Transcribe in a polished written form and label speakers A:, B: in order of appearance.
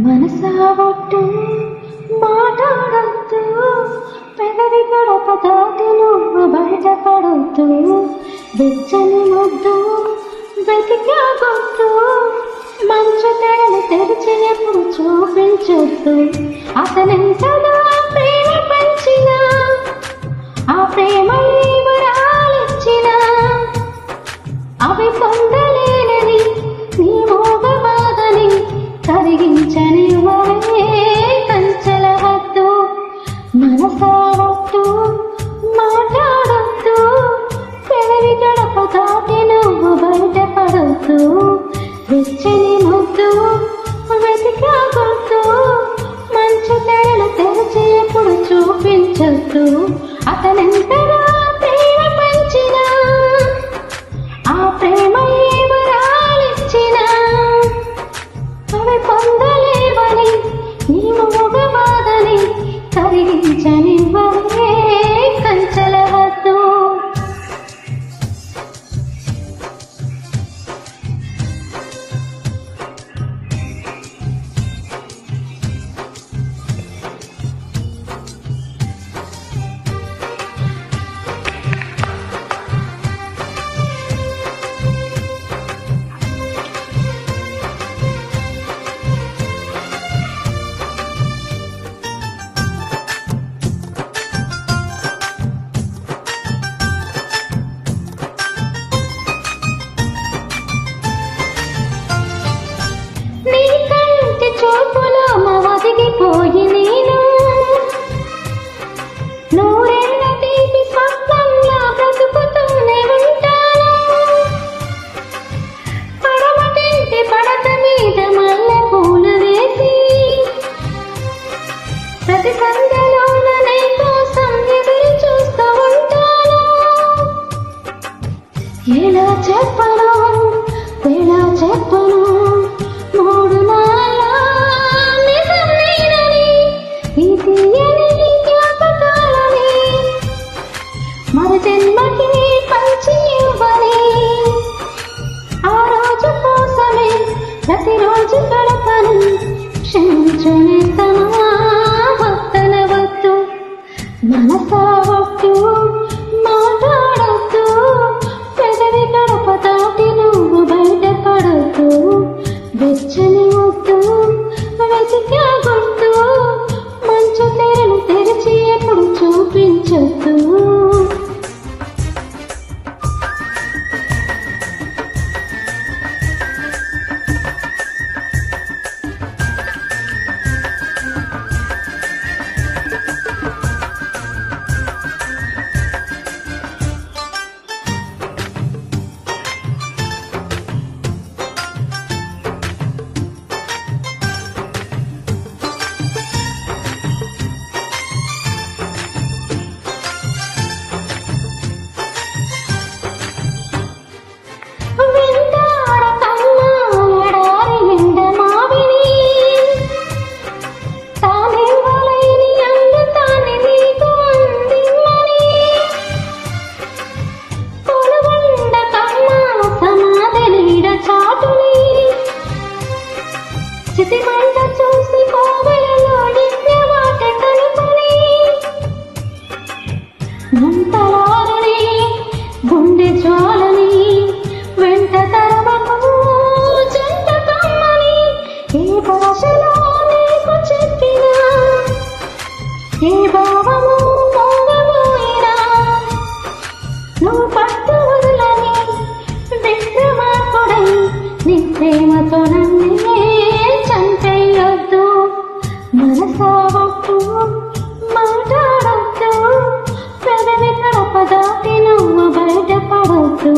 A: మనసావట్టు మాట్లాడొద్దు, పెదవి గడప దాటి నువ్వు బయటపడొద్దు. వెచ్చని ముద్దు వెతికాగొద్దు, మంచు తెరలు తెరిచి ఎప్పుడు చూపించొద్దు. అతనెంతగా ప్రేమ పంచిన, ఆ ప్రేమ వరాలిచ్చిన, అవి పొందలేనని నీ మోగ బాధని కరిగించనివ్వవే కంచెల హద్దు. మనసావట్టు మాట్లాడొద్దు, పెదవి గడప దాటి నువ్వు బయటపడొద్దు. వెచ్చని ముద్దు వెతికాగొద్దు, మంచు తెరలు తెరిచి ఎప్పుడు చూపించొద్దు. అతనెంతగా ప్రేమ పంచిన, ఆ ప్రేమ వరాలిచ్చిన, అవి పొందలేవని నీ మోగ బాధని కరిగించనివ్వవే కంచెల హద్దు. చూపులో మదిగిపోయి నేను నూరేళ్ల తీపి స్వప్నంలా బ్రతుకుతూనే ఉంటాను. పడమటింటి పడక మీద మల్లె పూలు వేసి, ప్రతి సంధ్యలోన నీ కోసం ఎదురు చూస్తూ ఉంటాను. ఎలా చెప్పను ఎలా చెప్పను, మూడు నాళ్ళ నిజం నేనని, ఈ తీయని జ్ఞాపకాలని మరు జన్మకి పంచి ఇవ్వని. ఆ రోజు కోసమే ప్రతిరోజు గడపని క్షమించని తన వద్దనవద్దు. మనసావట్టు మాట్లాడొద్దు, పెదవి గడప దాటి నువ్వు బయటపడొద్దు. వెచ్చని ముద్దు వెతికాగొద్దు, మంచు తెరలు తెరిచి ఎప్పుడు చూపించొద్దు. చితిమంట చూసి కోవెలలో దివ్యమాట కలుపుని, ముంతలారుని గుండె జ్వాలని వెంట తరమకు జంట కమ్మని. ఏ భాషలో నీకు చెప్పినా, ఏ భావము మోగబోయినా, నువ్వు పట్టు వదులని విక్రమార్కుడై నీ ప్రేమతో నన్నే చంపేయొద్దు. మనసావట్టు మాట్లాడొద్దు, పెదవి గడప దాటి నువ్వు బయటపడొద్దు.